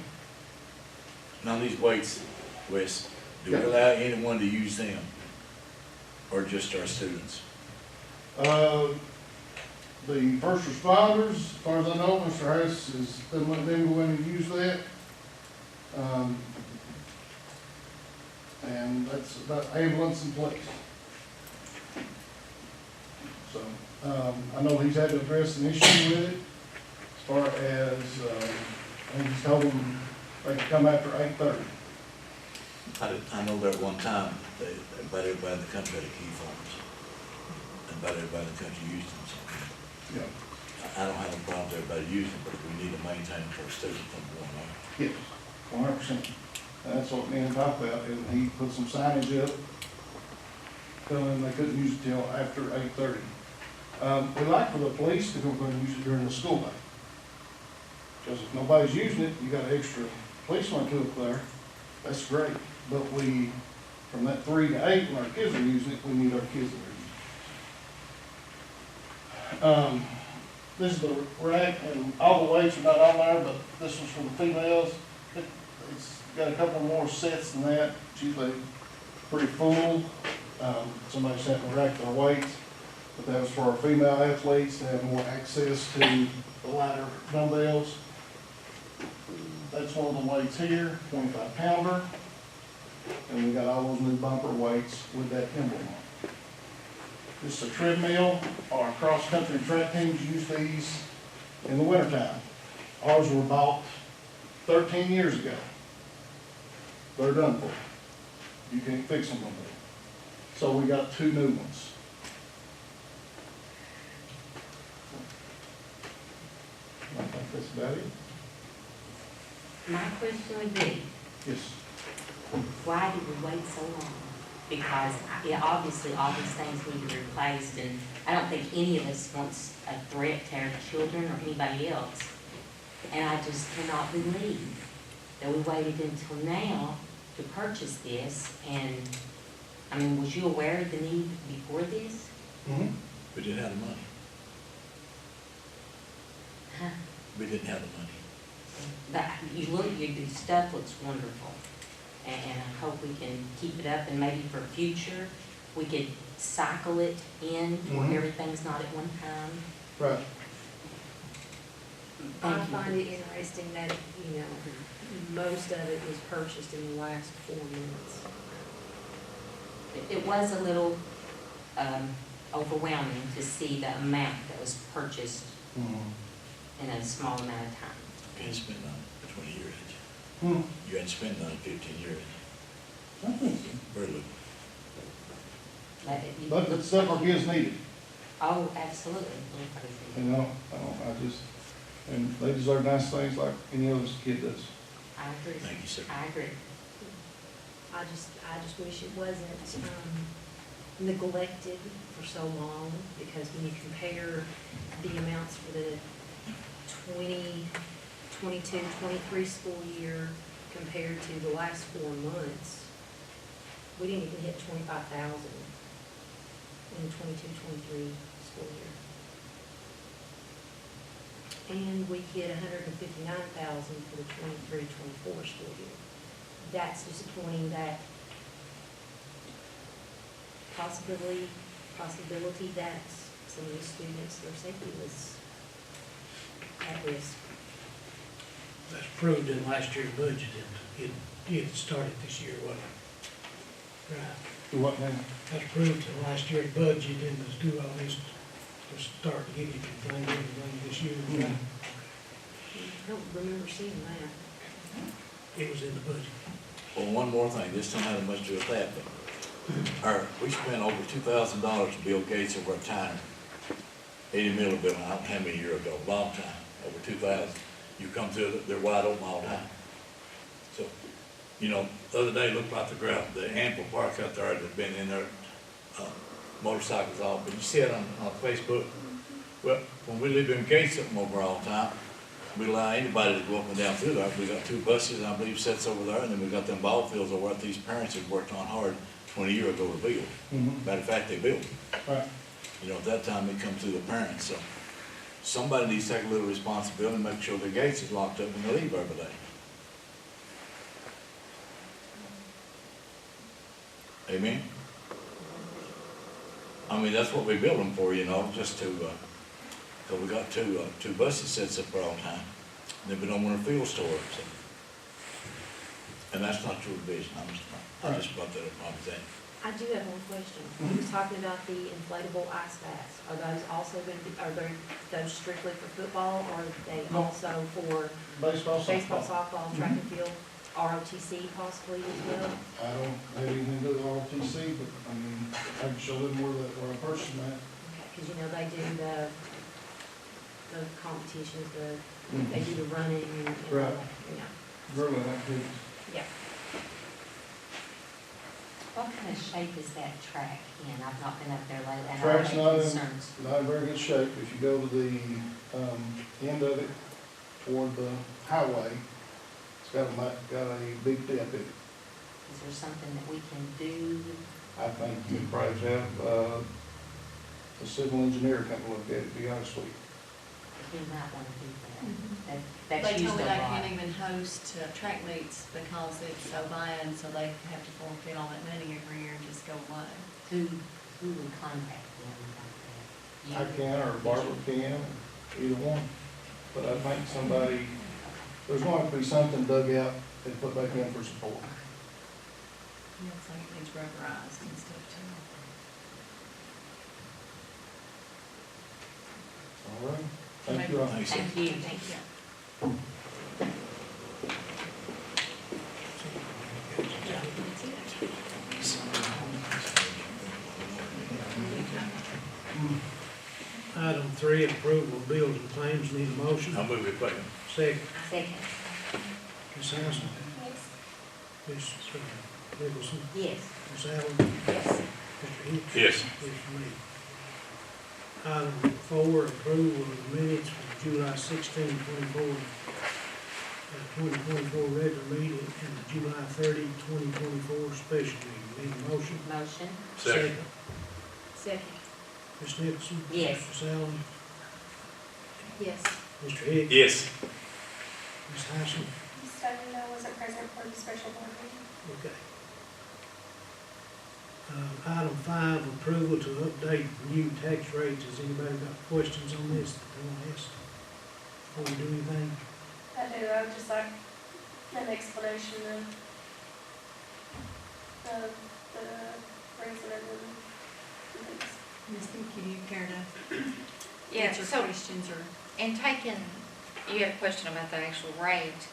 Now these weights, Wes, do we allow anyone to use them? Or just our students? The first responders, as far as I know, Mr. Harris is, doesn't let them go in and use that. And that's about ambulance and police. So, I know he's had to address an issue with it, as far as, I think he's told them they can come after 8:30. I know that one time, about everybody in the country had a key forms. And about everybody in the country used them, so. Yeah. I don't have a problem with everybody using them, but we need to maintain them for our students from going on. Yes, 100%. That's what me and talked about, and he put some signage up, telling them they couldn't use it till after 8:30. We like for the police to go and use it during the school day. Because if nobody's using it, you got an extra policeman to up there, that's great. But from that 3 to 8, when our kids are using it, we need our kids that are using This is the rack, and all the weights are not on there, but this was for the females. It's got a couple more sets than that, it's usually pretty full. Somebody sent me rack their weights, but that was for our female athletes to have more access to the lighter dumbbells. That's one of the weights here, 25 pounder. And we got all those new bumper weights with that emblem on it. This is a treadmill. Our cross-country track teams use these in the wintertime. Ours were bought 13 years ago. They're done for. You can't fix them no more. So we got 2 new ones. I think that's about it. My question would be, Yes. why did we wait so long? Because, yeah, obviously, all these things need to be replaced, and I don't think any of us wants a threat to our children or anybody else. And I just cannot believe that we waited until now to purchase this, and, I mean, was you aware of the need before this? Mm-hmm. We didn't have the money. Huh? We didn't have the money. But you look, your stuff looks wonderful, and I hope we can keep it up, and maybe for future, we could cycle it in where Mhm. everything's not at one time. Right. I Thank you. find it interesting that, you know, most of it was purchased in the last 4 months. It was a little overwhelming to see the amount that was purchased Mm-hmm. in a small amount of time. You hadn't spent on it for 20 years, had you? Hmm. You hadn't spent on it 15 years, had I think so. you? Very little. But the stuff our kids needed, Oh, absolutely. you know, I just, and they deserve nice things like any other kid does. I agree. Thank you, sir. I agree. I just wish it wasn't, neglected for so long, because when you compare the amounts for the 2022-23 school year compared to the last 4 months, we didn't even hit 25,000 in the 22-23 school year. And we hit 159,000 for the 23-24 school year. That's disappointing that possibility that some of these students, their safety was at risk. That's proved in last year's budget, it started this year, wasn't it? Right, Do what now? that's proved in last year's budget, and let's do all this, to start getting everything this year, right? I don't remember seeing that. It was in the budget. Well, one more thing, this don't have much to do with that, but we spent over $2,000 to build gates over a Tyner. 80 Miller building, I don't know how many years ago, long time, over 2,000. You come through, they're wide open all the time. So, you know, the other day, it looked like the ample park out there that's been in there, motorcycles all, but you see it on Facebook. Well, when we leave them gates up over all the time, we allow anybody to go up and down through there. We got 2 buses, I believe, sets over there, and then we got them ball fields over what these parents had worked on hard 20 years ago to build. Mm-hmm. Matter of fact, they built. Right. You know, at that time, it come through the parents, so somebody needs to take a little responsibility and make sure the gates is locked up when they leave every day. Amen? I mean, that's what we build them for, you know, just to, cause we got two buses sets up there all the time. And then we don't want a field store, so. And that's not your vision, I just brought that up, I was saying. I do have one question. You was talking about the inflatable ice baths. Are those also going to be, are those strictly for football, or are they No. also for Baseball, baseball, softball. softball, track and field, ROTC possibly as well? I don't have anything to do with ROTC, but I mean, I can show them where I'm purchasing that. Because, you know, they do the competitions, they do the running and, Right. you know, Really, activities. yeah. What kind of shape is that track in? I've not been up there lately, and I Track's have not in, concerns. not in very good shape. If you go to the, end of it toward the highway, it's got a big dip in it. Is there something that we can do? I think you probably have, the civil engineer come to look at it, to be honest with you. He might wanna do Mhm. that. They That's used told a me they lot. can't even host track meets because it's so bad, so they have to forfeit all that money every year and just go away. Who would contact them about that? I You? can, or Barbara can, either one. But I think somebody, there's going to be something dug out and put back in for support. Yeah, it's like it needs rubberized and stuff too. All right, thank you all. Thanks. Thank you. Thank you. That's it. Item 3, approval of bills and claims, need a motion. I'll move it, please. Second, Second. Ms. Harrison, Yes. Ms. Nicholson, Yes. Ms. Allen, Yes. Mr. Hicks. Yes. Yes, me. Item 4, approval of the minutes for July 16, 2024 regular meeting and the July 30, 2024 special meeting. Need a motion? Motion? Second. Second. Ms. Nicholson? Yes. Ms. Allen? Yes. Mr. Hicks? Yes. Ms. Hyson? Just so you know, I wasn't present for the special board meeting. Okay. Item 5, approval to update new tax rates. Has anybody got questions on this that they want to ask before we do anything? I do, I would just like an explanation of the reason and things. Ms. Pinky, do you care to Yeah, answer so questions or? in taking, you had a question about the actual rate.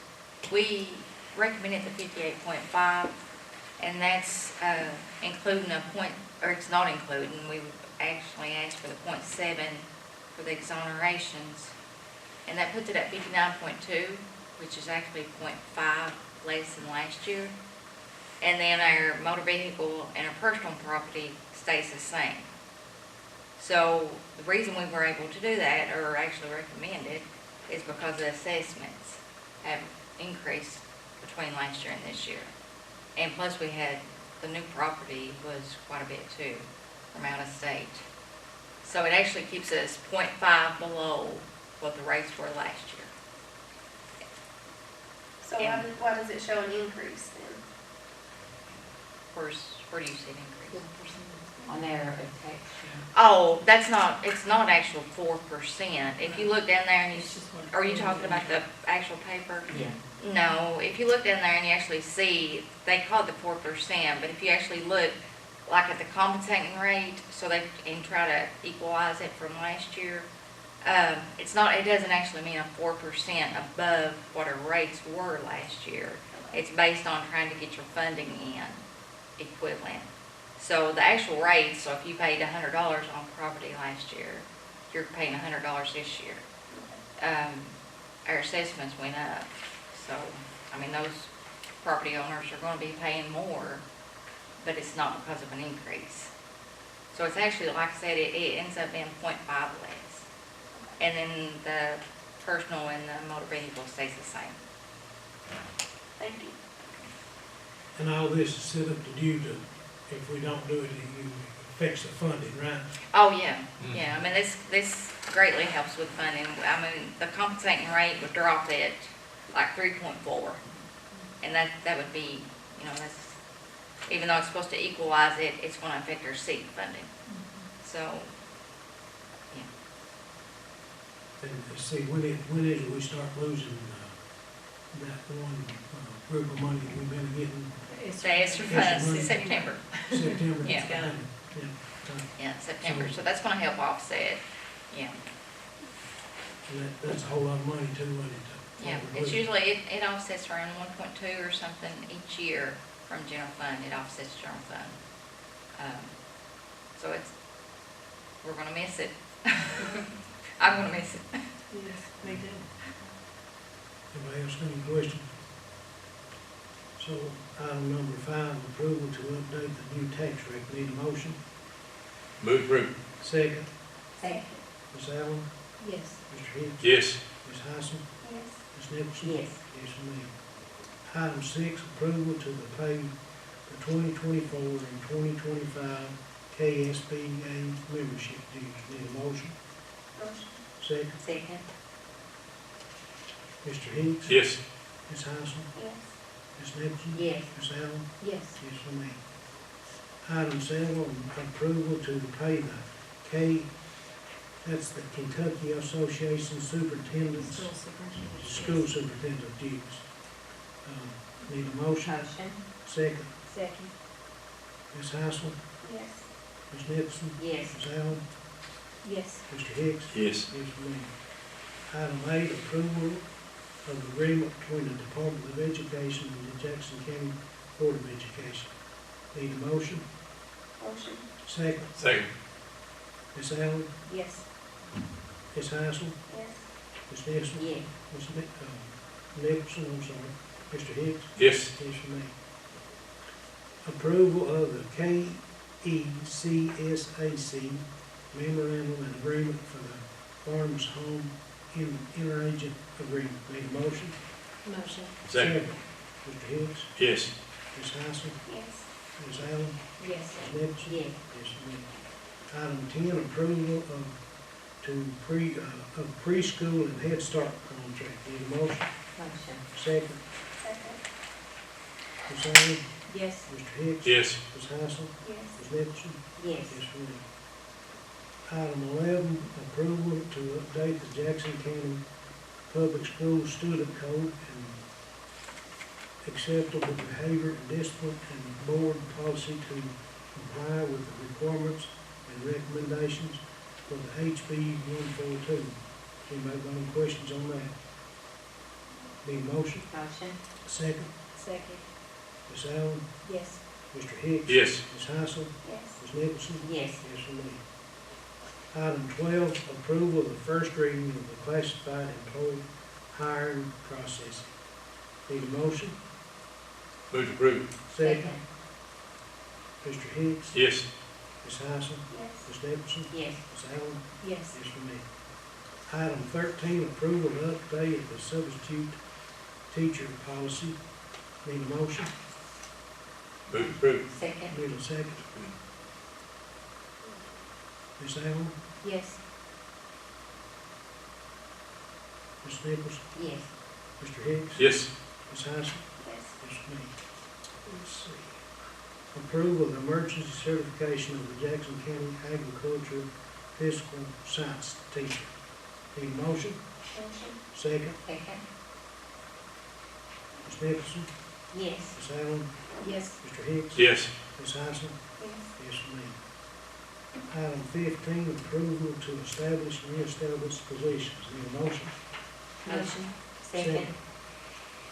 We recommended the 58.5, and that's including a point, or it's not including, we actually asked for the 0.7 for the exonerations. And that puts it at 59.2, which is actually 0.5 less than last year. And then our motor vehicle and our personal property stays the same. So the reason we were able to do that, or actually recommend it, is because the assessments have increased between last year and this year. And plus we had, the new property was quite a bit too, from out of state. So it actually keeps us 0.5 below what the rates were last year. So why does it show an increase then? Where do you see an increase? On their tax. Oh, that's not, it's not actual 4%. If you look down there and you, It's just one. are you talking about the actual paper? Yeah. No, if you look down there and you actually see, they call it the 4%, but if you actually look like at the compensating rate, so they, and try to equalize it from last year, it's not, it doesn't actually mean a 4% above what our rates were last year. It's based on trying to get your funding in equivalent. So the actual rate, so if you paid $100 on property last year, you're paying $100 this year. Our assessments went up, so, I mean, those property owners are gonna be paying more, but it's not because of an increase. So it's actually, like I said, it ends up being 0.5 less. And then the personal and the motor vehicle stays the same. Thank you. And all this is set up to do to, if we don't do it, it affects the funding, right? Oh, yeah, yeah, I mean, this greatly helps with funding. I mean, the compensating rate would drop at like 3.4. And that would be, you know, that's, even though it's supposed to equalize it, it's gonna affect our seat funding. So, yeah. And see, when is it we start losing, that one, group of money that we've been getting? The extra funds in September. September? Yeah. Yeah. Yeah, September, so that's gonna help offset, yeah. And that's a whole lot of money too, isn't it? Yeah, it's usually, it offsets around 1.2 or something each year from general fund, it offsets general fund. So it's, we're gonna miss it. I'm gonna miss it. Yes, me too. Anybody else got any questions? So, item number 5, approval to update the new tax rate. Need a motion? Move approved. Second, Second. Ms. Allen, Yes. Mr. Hicks. Yes. Ms. Hyson, Yes. Ms. Nicholson. Yes. Yes, ma'am. Item 6, approval to the pay for 2024 and 2025 KSBA membership dues. Need a motion? Motion. Second, Second. Mr. Hicks? Yes. Ms. Hyson? Yes. Ms. Nicholson? Yes. Ms. Allen? Yes. Yes, for me. Item 7, approval to pay the that's the Kentucky Association Superintendent's, School Superintendent dues. Need a motion? Motion. Second, Second. Ms. Hyson? Yes. Ms. Nicholson? Yes. Ms. Allen? Yes. Mr. Hicks? Yes. Yes, for me. Item 8, approval of agreement between the Department of Education and the Jackson County Board of Education. Need a motion? Motion. Second, Second. Ms. Allen? Yes. Ms. Hyson? Yes. Ms. Nicholson? Yes. Ms. Nicholson, I'm sorry. Mr. Hicks? Yes. Yes, for me. Approval of the KECSAC memorandum and agreement for the Farmers Home Interagent Agreement. Need a motion? Motion. Second. Mr. Hicks? Yes. Ms. Hyson? Yes. Ms. Allen? Yes. Ms. Nicholson? Yes. Yes, ma'am. Item 10, approval of preschool and Head Start contract. Need a motion? Motion. Second. Second. Ms. Allen? Yes. Mr. Hicks? Yes. Ms. Hyson? Yes. Ms. Nicholson? Yes. Yes, ma'am. Item 11, approval to update the Jackson County Public Schools Student Code and acceptable behavior and discipline and board policy to comply with the requirements and recommendations for the HB 142. Anybody got any questions on that? Need a motion? Motion. Second, Second. Ms. Allen, Yes. Mr. Hicks? Yes. Ms. Hyson? Yes. Ms. Nicholson? Yes. Yes, for me. Item 12, approval of the first reading of the classified employee hiring process. Need a motion? Move to approve. Second. Mr. Hicks? Yes. Ms. Hyson? Yes. Ms. Nicholson? Yes. Ms. Allen? Yes. Yes, for me. Item 13, approval of update of the substitute teacher policy. Need a motion? Move to approve. Second. Need a second. Ms. Allen? Yes. Ms. Nicholson? Yes. Mr. Hicks? Yes. Ms. Hyson? Yes. Yes, ma'am. Let's see. Approval of the emergency certification of the Jackson County Agriculture Physical Science teacher. Need a motion? Motion. Second. Second. Ms. Nicholson? Yes. Ms. Allen? Yes. Mr. Hicks? Yes. Ms. Hyson? Yes. Yes, ma'am. Item 15, approval to establish and reestablish positions. Need a motion? Motion. Second.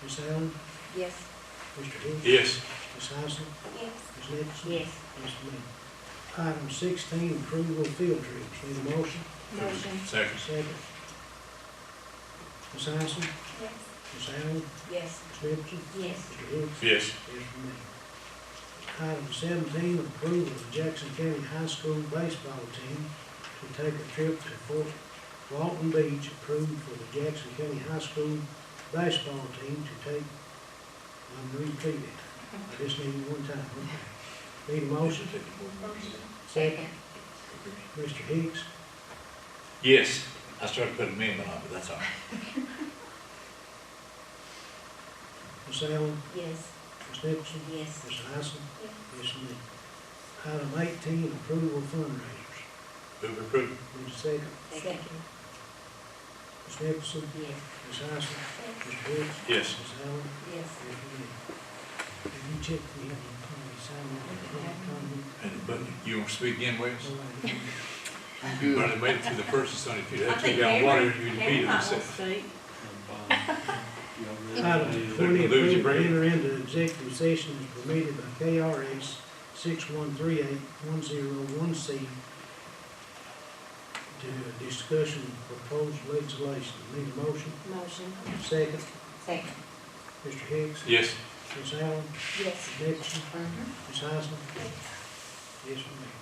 Ms. Allen? Yes. Mr. Hicks? Yes. Ms. Hyson? Yes. Ms. Nicholson? Yes. Yes, ma'am. Item 16, approval of field trips. Need a motion? Motion. Second. Second. Ms. Hyson? Yes. Ms. Allen? Yes. Ms. Nicholson? Yes. Mr. Hicks? Yes. Yes, ma'am. Item 17, approval of the Jackson County High School baseball team to take a trip to Fort Walton Beach, approved for the Jackson County High School baseball team to take, I'm repeating it. I just need it one time, okay. Need a motion? Motion. Second. Mr. Hicks? Yes. I started putting amendment on, but that's all right. Ms. Allen? Yes. Ms. Nicholson? Yes. Ms. Hyson? Yes. Yes, ma'am. Item 18, approval of fundraisers. Move to approve. Need a second? Second. Ms. Nicholson? Yes. Ms. Hyson? Yes. Mr. Hicks? Yes. Ms. Allen? Yes. Yes, ma'am. Have you checked the sign But you want to speak again, Wes? I'm good. Barely made it through the first Sunday, if you I had think 2 gallon water, Harry, you'd Harry beat it might want to yourself. speak. Item 20, Lose your approve to brain. enter into executive session as permitted by KRS 61381001C to discussion of proposed legislation. Need a motion? Motion. Second. Second. Mr. Hicks? Yes. Ms. Allen? Yes. Ms. Nicholson? Mm-hmm. Ms. Hyson? Yes, ma'am.